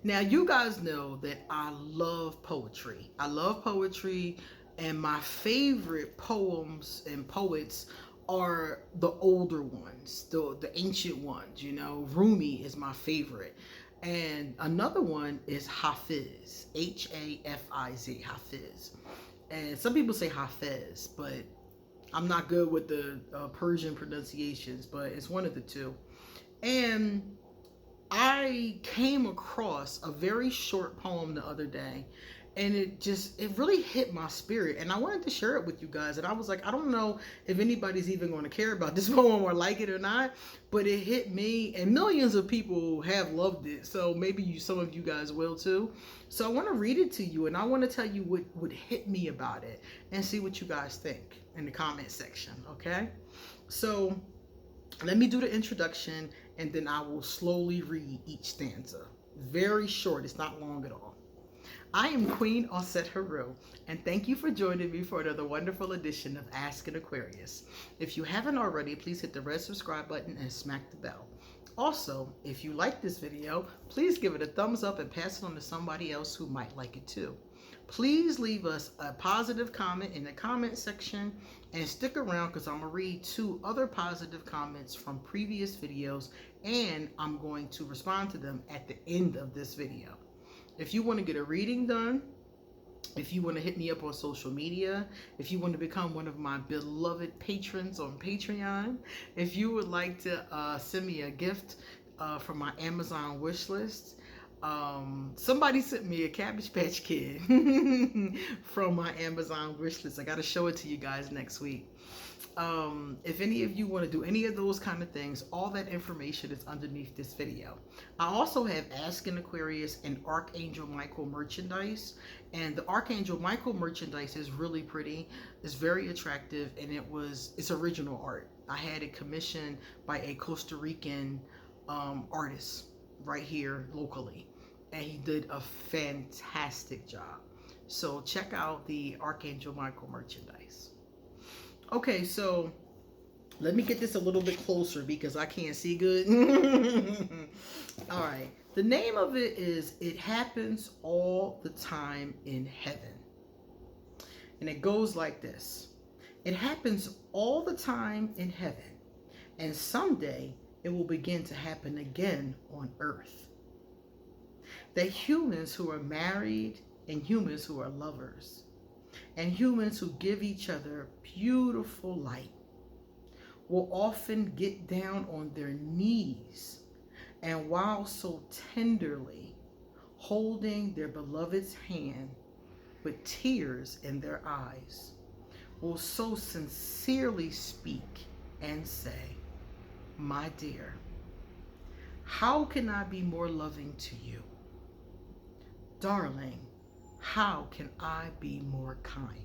Now, you guys know that I love poetry. I love poetry, and my favorite poems and poets are the older ones, the ancient ones. You know, Rumi is my favorite. And another one is Hafiz, Hafiz, Hafiz. And some people say Hafiz, but I'm not good with the Persian pronunciations, but it's one of the two. And I came across a very short poem the other day, and it really hit my spirit, and I wanted to share it with you guys. And I was like, I don't know if anybody's even going to care about this poem or like it or not, but it hit me, and millions of people have loved it, so maybe some of you guys will too. So I want to read it to you, and I want to tell you what hit me about it, and see what you guys think in the comment section. Okay, so let me do the introduction, and then I will slowly read each stanza. Very short, it's not long at all. I am Queen Osset Haru, and thank you for joining me for another wonderful edition of Ask an Aquarius. If you haven't already, please hit the red subscribe button and smack the bell. Also, if you like this video, please give it a thumbs up and pass it on to somebody else who might like it too. Please leave us a positive comment in the comment section, and stick around because I'm going to read 2 other positive comments from previous videos, and I'm going to respond to them at the end of this video. If you want to get a reading done, if you want to hit me up on social media, if you want to become one of my beloved patrons on Patreon, if you would like to send me a gift from my Amazon wish list, somebody sent me a Cabbage Patch Kid from my Amazon wish list. I got to show it to you guys next week. If any of you want to do any of those kind of things, all that information is underneath this video. I also have Ask an Aquarius and ArchAngel Michael merchandise, and the ArchAngel Michael merchandise is really pretty. It's very attractive, and it's original art. I had it commissioned by a Costa Rican artist right here locally, and he did a fantastic job. So check out the ArchAngel Michael merchandise. Okay, so let me get this a little bit closer because I can't see good. All right, the name of it is It Happens All the Time in Heaven. And it goes like this. It happens all the time in heaven, and someday it will begin to happen again on earth. That humans who are married, and humans who are lovers, and humans who give each other beautiful light will often get down on their knees, and while so tenderly holding their beloved's hand with tears in their eyes, will so sincerely speak and say, "My dear, how can I be more loving to you? Darling, how can I be more kind?"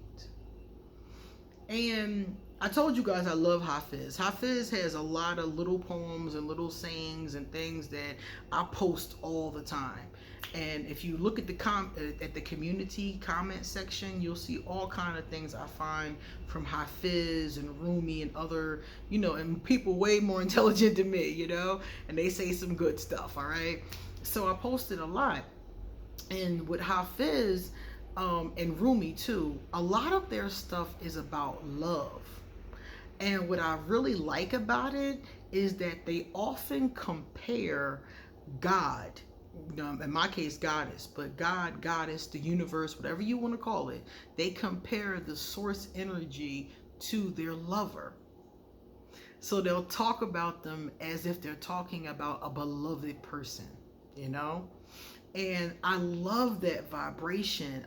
And I told you guys I love Hafiz. Hafiz has a lot of little poems and little sayings and things that I post all the time. And if you look at the community comment section, you'll see all kind of things I find from Hafiz and Rumi and other, and people way more intelligent than me, and they say some good stuff, all right? So I posted a lot. And with Hafiz and Rumi too, a lot of their stuff is about love. And what I really like about it is that they often compare God, in my case goddess, but God, goddess, the universe, whatever you want to call it, they compare the source energy to their lover. So they'll talk about them as if they're talking about a beloved person, And I love that vibration.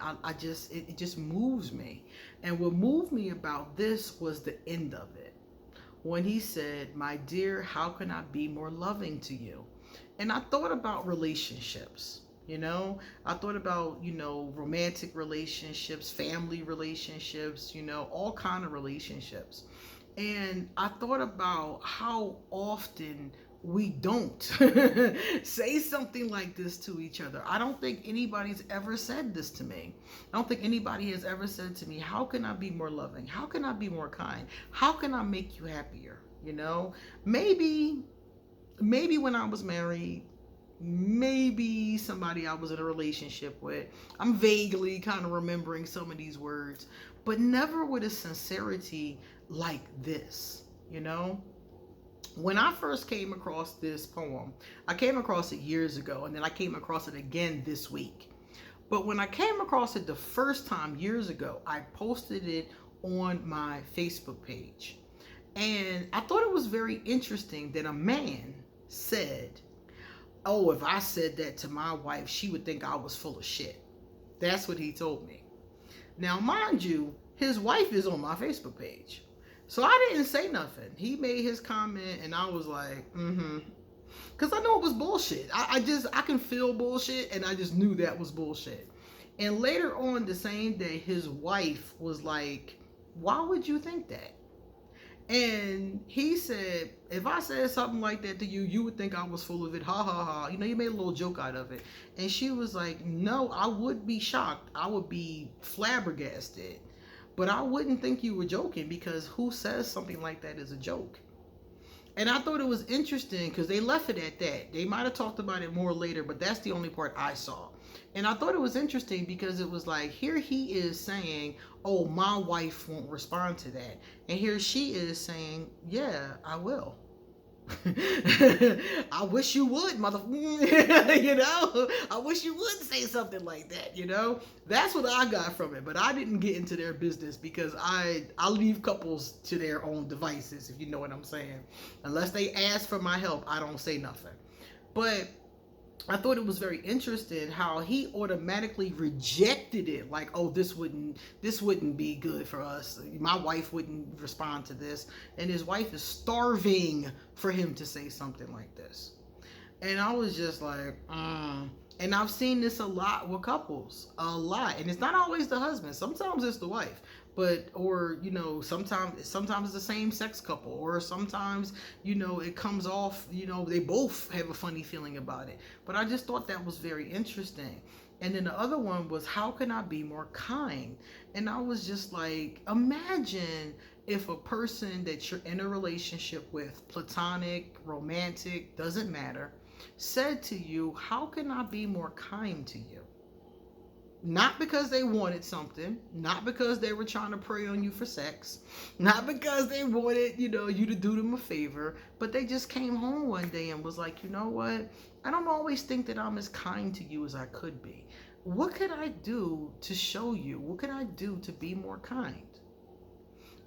It just moves me. And what moved me about this was the end of it. When he said, "My dear, how can I be more loving to you?" And I thought about relationships, I thought about, romantic relationships, family relationships, all kind of relationships. And I thought about how often we don't say something like this to each other. I don't think anybody's ever said this to me. I don't think anybody has ever said to me, "How can I be more loving? How can I be more kind? How can I make you happier?" Maybe when I was married, maybe somebody I was in a relationship with. I'm vaguely kind of remembering some of these words, but never with a sincerity like this, you know? When I first came across this poem, I came across it years ago, and then I came across it again this week. But when I came across it the first time years ago, I posted it on my Facebook page. And I thought it was very interesting that a man said, "Oh, if I said that to my wife, she would think I was full of shit." That's what he told me. Now, mind you, his wife is on my Facebook page. So I didn't say nothing. He made his comment, and I was like, because I know it was bullshit. I can feel bullshit, and I just knew that was bullshit. And later on the same day, his wife was like, "Why would you think that?" And he said, "If I said something like that to you, you would think I was full of it. Ha ha ha. You know, you made a little joke out of it." And she was like, "No, I would be shocked. I would be flabbergasted. But I wouldn't think you were joking, because who says something like that is a joke?" And I thought it was interesting because they left it at that. They might have talked about it more later, but that's the only part I saw. And I thought it was interesting because it was like, here he is saying, "Oh, my wife won't respond to that." And here she is saying, "Yeah, I will." I wish you would, motherfucker. You know, I wish you would say something like that. You know, that's what I got from it. But I didn't get into their business because I leave couples to their own devices, if you know what I'm saying. Unless they ask for my help, I don't say nothing. But I thought it was very interesting how he automatically rejected it, like, "Oh, this wouldn't be good for us. My wife wouldn't respond to this." And his wife is starving for him to say something like this. And I was just like, And I've seen this a lot with couples, a lot. And it's not always the husband. Sometimes it's the wife. But, or, you know, sometimes it's the same sex couple, or sometimes, you know, it comes off, you know, they both have a funny feeling about it. But I just thought that was very interesting. And then the other one was, "How can I be more kind?" And I was just like, imagine if a person that you're in a relationship with, platonic, romantic, doesn't matter, said to you, "How can I be more kind to you?" Not because they wanted something, not because they were trying to prey on you for sex, not because they wanted, you know, you to do them a favor, but they just came home one day and was like, "You know what? I don't always think that I'm as kind to you as I could be. What could I do to show you? What could I do to be more kind?"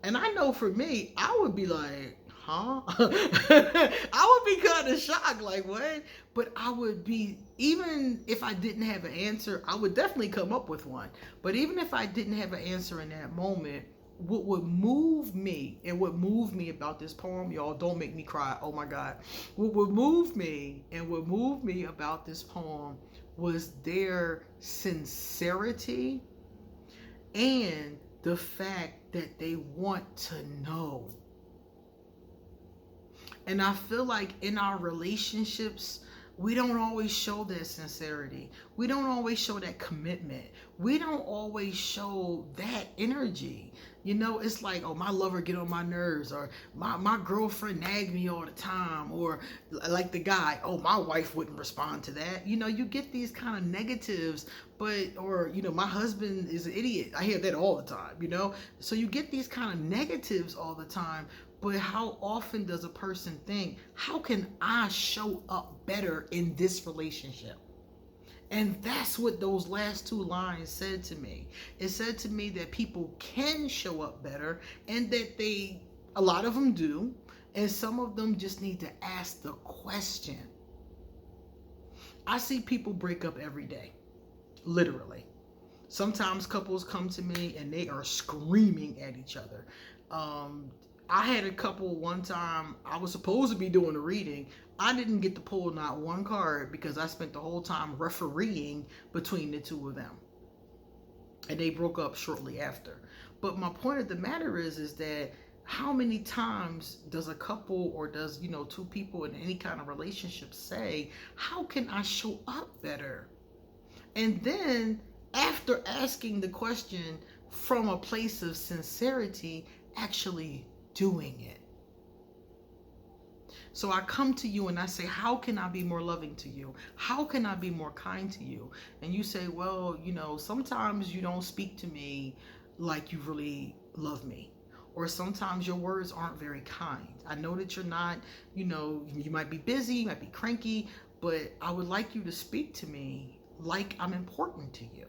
And I know for me, I would be like, "Huh?" I would be kind of shocked, like, "What?" But I would be, even if I didn't have an answer, I would definitely come up with one. But even if I didn't have an answer in that moment, what would move me, and what moved me about this poem, y'all, don't make me cry. Oh my God. What would move me, and what moved me about this poem, was their sincerity and the fact that they want to know. And I feel like in our relationships, we don't always show that sincerity. We don't always show that commitment. We don't always show that energy. You know, it's like, "Oh, my lover get on my nerves," or my girlfriend nag me all the time," or like the guy, "Oh, my wife wouldn't respond to that." You know, you get these kind of negatives, or, you know, "My husband is an idiot." I hear that all the time, you know? So you get these kind of negatives all the time. But how often does a person think, "How can I show up better in this relationship?" And that's what those last two lines said to me. It said to me that people can show up better, and that a lot of them do, and some of them just need to ask the question. I see people break up every day, literally. Sometimes couples come to me and they are screaming at each other. I had a couple one time, I was supposed to be doing a reading. I didn't get to pull not one card because I spent the whole time refereeing between the two of them. And they broke up shortly after. But my point of the matter is that how many times does a couple, or does, you know, two people in any kind of relationship say, "How can I show up better?" And then after asking the question from a place of sincerity, actually doing it. So I come to you and I say, how can I be more loving to you? How can I be more kind to you? And you say, well, sometimes you don't speak to me like you really love me. Or sometimes your words aren't very kind. I know that you're not, you might be busy, you might be cranky, but I would like you to speak to me like I'm important to you.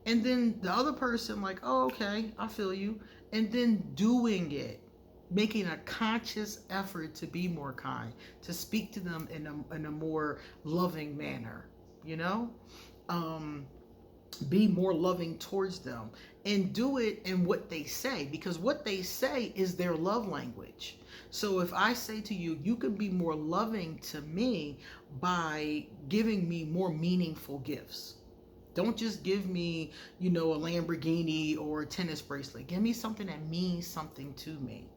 And then the other person, like, oh, okay, I feel you. And then doing it, making a conscious effort to be more kind, to speak to them in a more loving manner, you know? Be more loving towards them, and do it in what they say, because what they say is their love language. So if I say to you, you can be more loving to me by giving me more meaningful gifts. Don't just give me, a Lamborghini or a tennis bracelet. Give me something that means something to me.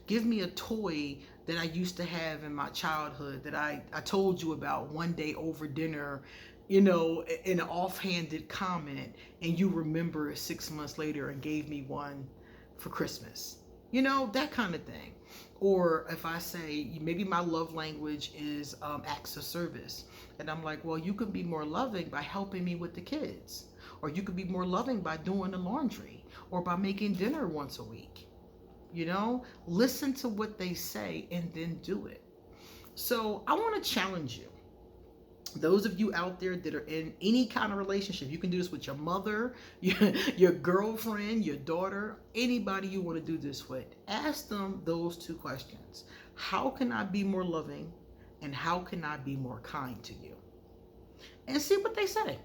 Give me a toy that I used to have in my childhood that I told you about one day over dinner, in an offhanded comment, and you remember 6 months later and gave me one for Christmas. That kind of thing. Or if I say, maybe my love language is acts of service, and I'm like, well, you could be more loving by helping me with the kids, or you could be more loving by doing the laundry, or by making dinner once a week. Listen to what they say and then do it. So I want to challenge you. Those of you out there that are in any kind of relationship, you can do this with your mother, your girlfriend, your daughter, anybody you want to do this with. Ask them those two questions. How can I be more loving? And how can I be more kind to you? And see what they say.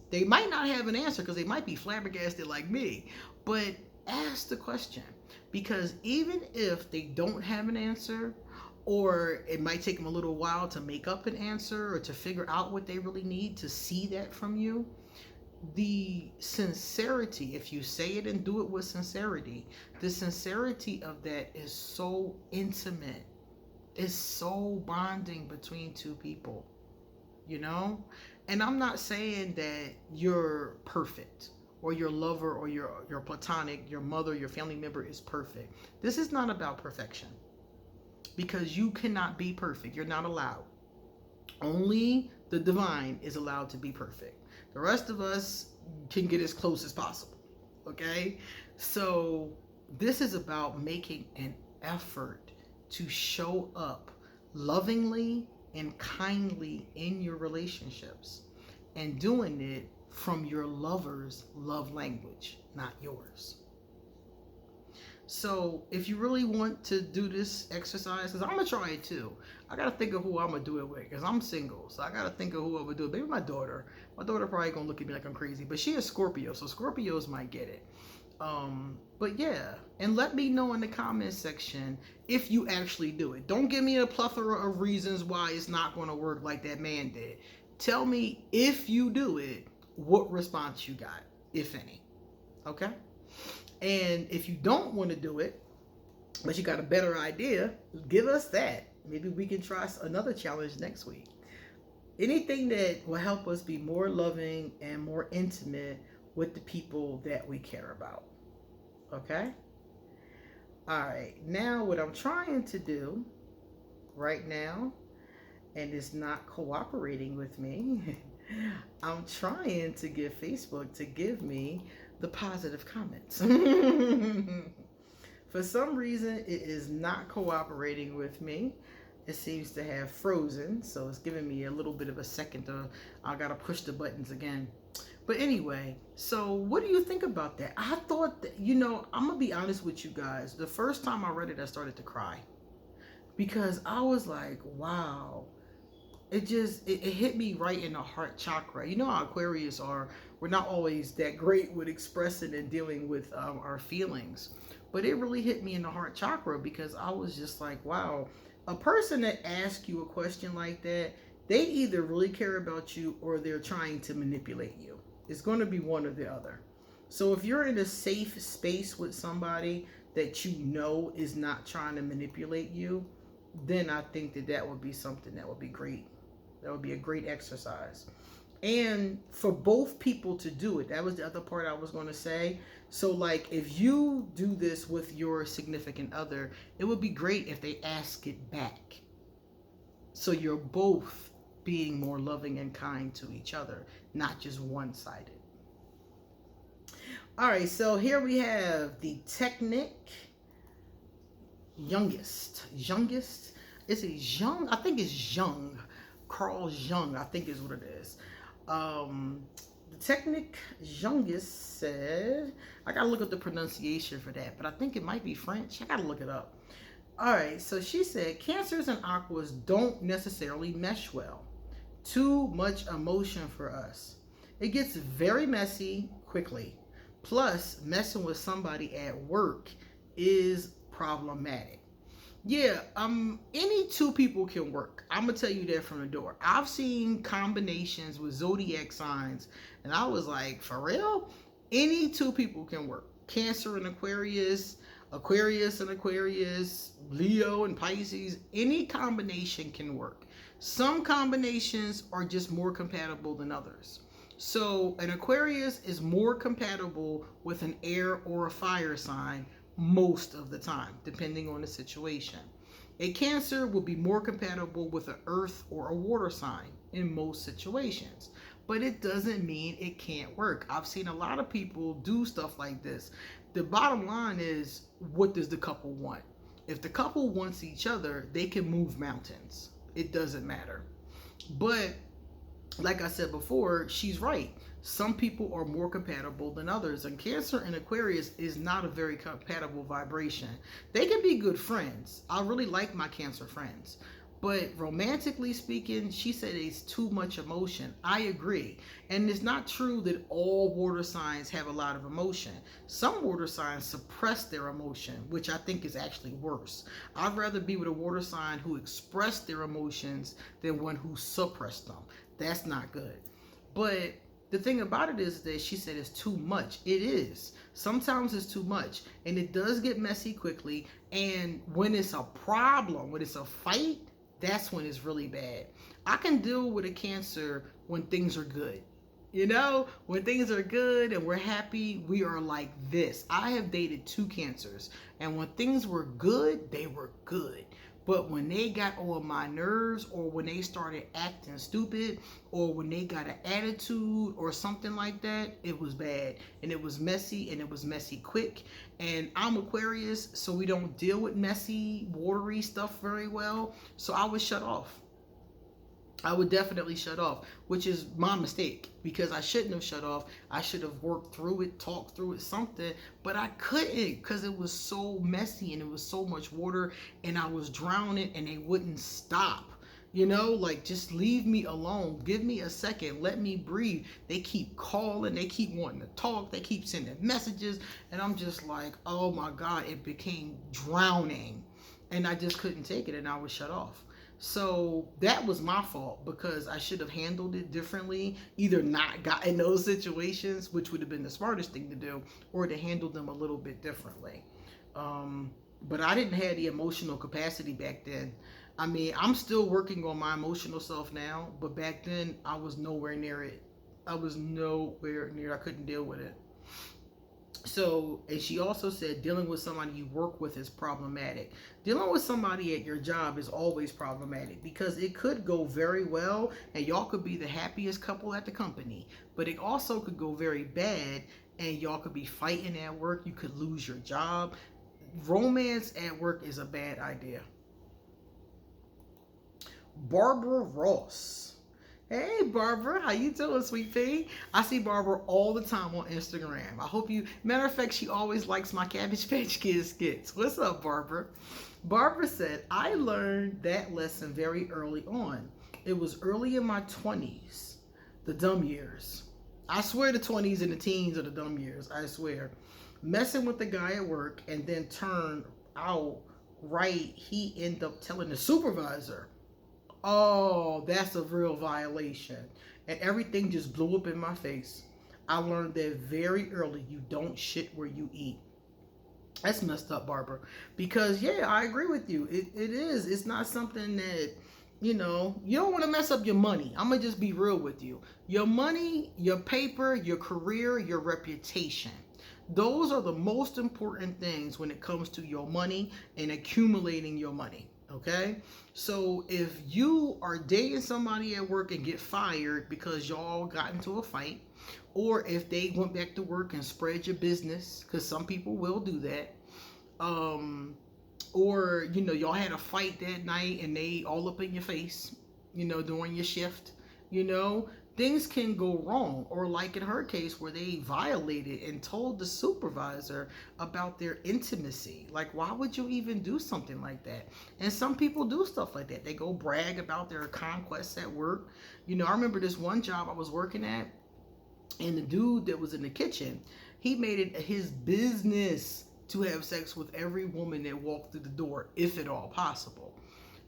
They might not have an answer because they might be flabbergasted like me, but ask the question, because even if they don't have an answer, or it might take them a little while to make up an answer or to figure out what they really need to see that from you, the sincerity, if you say it and do it with sincerity, the sincerity of that is so intimate. It's so bonding between two people, And I'm not saying that you're perfect, or your lover, or your platonic, your mother, your family member is perfect. This is not about perfection, because you cannot be perfect. You're not allowed. Only the divine is allowed to be perfect. The rest of us can get as close as possible. Okay? So this is about making an effort to show up lovingly and kindly in your relationships, and doing it from your lover's love language, not yours. So if you really want to do this exercise, because I'm going to try it too. I got to think of who I'm going to do it with, because I'm single. So I got to think of who I'm going to do it. Maybe my daughter. My daughter probably going to look at me like I'm crazy, but she is Scorpio, so Scorpios might get it. But yeah, and let me know in the comment section if you actually do it. Don't give me a plethora of reasons why it's not going to work like that man did. Tell me, if you do it, what response you got, if any. Okay? And if you don't want to do it, but you got a better idea, give us that. Maybe we can try another challenge next week. Anything that will help us be more loving and more intimate with the people that we care about. Okay? All right. Now, what I'm trying to do right now, and it's not cooperating with me, I'm trying to get Facebook to give me the positive comments. For some reason, it is not cooperating with me. It seems to have frozen, so it's giving me a little bit of a second to, I gotta push the buttons again. But anyway, so what do you think about that? I thought that, I'm gonna be honest with you guys. The first time I read it, I started to cry, because I was like, wow. It hit me right in the heart chakra. You know how Aquarius are. We're not always that great with expressing and dealing with our feelings. But it really hit me in the heart chakra, because I was just like, wow. A person that asks you a question like that, they either really care about you or they're trying to manipulate you. It's going to be one or the other. So if you're in a safe space with somebody that is not trying to manipulate you, then I think that would be something that would be great. That would be a great exercise. And for both people to do it, that was the other part I was going to say. So, like, if you do this with your significant other, it would be great if they ask it back. So you're both being more loving and kind to each other, not just one-sided. All right, so here we have the Technic youngest. It's a young, I think it's Young. Carl Jung, I think is what it is. The Technic youngest said, I gotta look up the pronunciation for that, but I think it might be French. I gotta look it up. All right, so she said, Cancers and Aquas don't necessarily mesh well. Too much emotion for us. It gets very messy quickly. Plus, messing with somebody at work is problematic. Yeah, any two people can work. I'm gonna tell you that from the door. I've seen combinations with zodiac signs, and I was like, for real? Any two people can work. Cancer and Aquarius, Aquarius and Aquarius, Leo and Pisces, any combination can work. Some combinations are just more compatible than others. So an Aquarius is more compatible with an air or a fire sign most of the time, depending on the situation. A Cancer will be more compatible with an earth or a water sign in most situations. But it doesn't mean it can't work. I've seen a lot of people do stuff like this. The bottom line is, what does the couple want? If the couple wants each other, they can move mountains. It doesn't matter. But like I said before, she's right. Some people are more compatible than others, and Cancer and Aquarius is not a very compatible vibration. They can be good friends. I really like my Cancer friends. But romantically speaking, she said it's too much emotion. I agree. And it's not true that all water signs have a lot of emotion. Some water signs suppress their emotion, which I think is actually worse. I'd rather be with a water sign who expressed their emotions than one who suppressed them. That's not good. But the thing about it is that she said it's too much. It is. Sometimes it's too much. And it does get messy quickly. And when it's a problem, when it's a fight, that's when it's really bad. I can deal with a Cancer when things are good. You know, when things are good and we're happy, we are like this. I have dated two Cancers, and when things were good, they were good. But when they got on my nerves, or when they started acting stupid, or when they got an attitude or something like that, it was bad. And it was messy, and it was messy quick. And I'm Aquarius, so we don't deal with messy, watery stuff very well. So I would shut off. I would definitely shut off, which is my mistake, because I shouldn't have shut off. I should have worked through it, talked through it, something, but I couldn't, because it was so messy and it was so much water, and I was drowning and they wouldn't stop. You know, like, just leave me alone. Give me a second. Let me breathe. They keep calling. They keep wanting to talk. They keep sending messages. And I'm just like, oh my God, it became drowning. And I just couldn't take it, and I was shut off. So that was my fault, because I should have handled it differently. Either not got in those situations, which would have been the smartest thing to do, or to handle them a little bit differently. But I didn't have the emotional capacity back then. I mean, I'm still working on my emotional self now, but back then I was nowhere near it. I couldn't deal with it. So, and she also said dealing with somebody you work with is problematic. Dealing with somebody at your job is always problematic, because it could go very well and y'all could be the happiest couple at the company, but it also could go very bad and y'all could be fighting at work. You could lose your job. Romance at work is a bad idea. Barbara Ross. Hey Barbara, how you doing, sweet pea? I see Barbara all the time on Instagram. I hope you, matter of fact, she always likes my Cabbage Patch Kids skits. What's up, Barbara? Barbara said, I learned that lesson very early on. It was early in my 20s, the dumb years. I swear the 20s and the teens are the dumb years, I swear. Messing with the guy at work, and then turned out right, he ended up telling the supervisor. Oh, that's a real violation. And everything just blew up in my face. I learned that very early. You don't shit where you eat. That's messed up, Barbara. Because, yeah, I agree with you. It is. It's not something that, you know, you don't want to mess up your money. I'm going to just be real with you. Your money, your paper, your career, your reputation. Those are the most important things when it comes to your money and accumulating your money. Okay? So if you are dating somebody at work and get fired because y'all got into a fight, or if they went back to work and spread your business, because some people will do that, um, or y'all had a fight that night and they all up in your face, during your shift, you know, things can go wrong. Or like in her case where they violated and told the supervisor about their intimacy. Like, why would you even do something like that? And some people do stuff like that. They go brag about their conquests at work. I remember this one job I was working at, and the dude that was in the kitchen, he made it his business to have sex with every woman that walked through the door, if at all possible.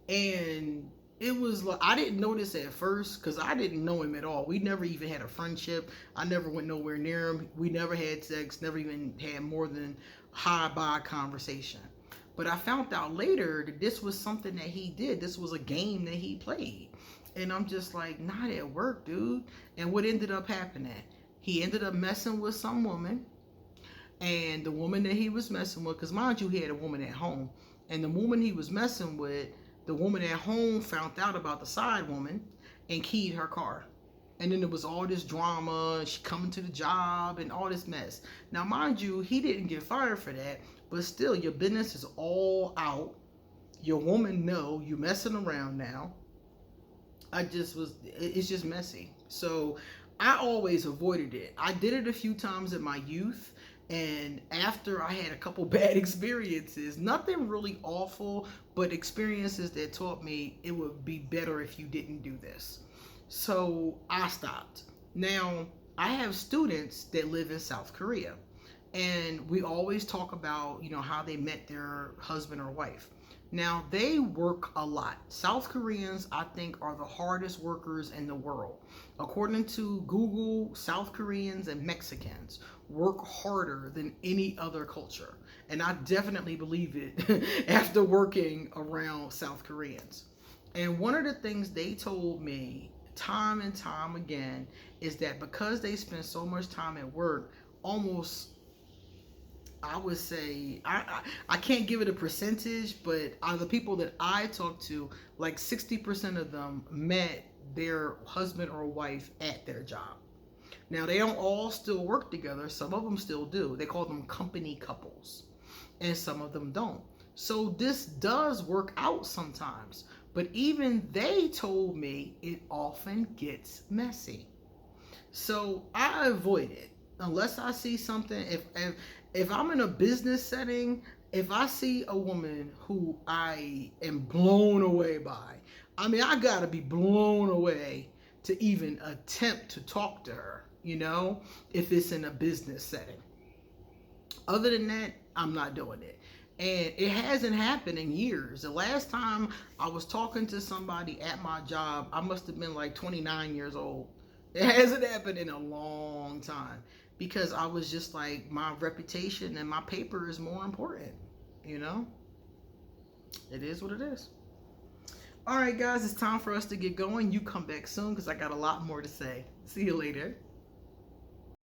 And it was like, I didn't notice at first because I didn't know him at all. We never even had a friendship. I never went nowhere near him. We never had sex, never even had more than hi-bye conversation. But I found out later that this was something that he did. This was a game that he played. And I'm just like, not at work, dude. And what ended up happening? He ended up messing with some woman. And the woman that he was messing with, because mind you, he had a woman at home. And the woman he was messing with, the woman at home found out about the side woman and keyed her car. And then there was all this drama, she coming to the job and all this mess. Now, mind you, he didn't get fired for that, but still, your business is all out. Your woman know you messing around now. It's just messy. So I always avoided it. I did it a few times in my youth. And after I had a couple bad experiences, nothing really awful, but experiences that taught me it would be better if you didn't do this. So I stopped. Now, I have students that live in South Korea, and we always talk about, how they met their husband or wife. Now, they work a lot. South Koreans, I think, are the hardest workers in the world. According to Google, South Koreans and Mexicans work harder than any other culture. And I definitely believe it after working around South Koreans. And one of the things they told me time and time again is that because they spend so much time at work, almost, I would say, I can't give it a percentage, but the people that I talked to, like 60% of them met their husband or wife at their job. Now, they don't all still work together. Some of them still do. They call them company couples. And some of them don't. So this does work out sometimes. But even they told me it often gets messy. So I avoid it. Unless I see something, if I'm in a business setting, if I see a woman who I am blown away by, I mean, I gotta be blown away to even attempt to talk to her, if it's in a business setting. Other than that, I'm not doing it. And it hasn't happened in years. The last time I was talking to somebody at my job, I must have been like 29 years old. It hasn't happened in a long time because I was just like, my reputation and my paper is more important. It is what it is. All right, guys, it's time for us to get going. You come back soon because I got a lot more to say. See you later.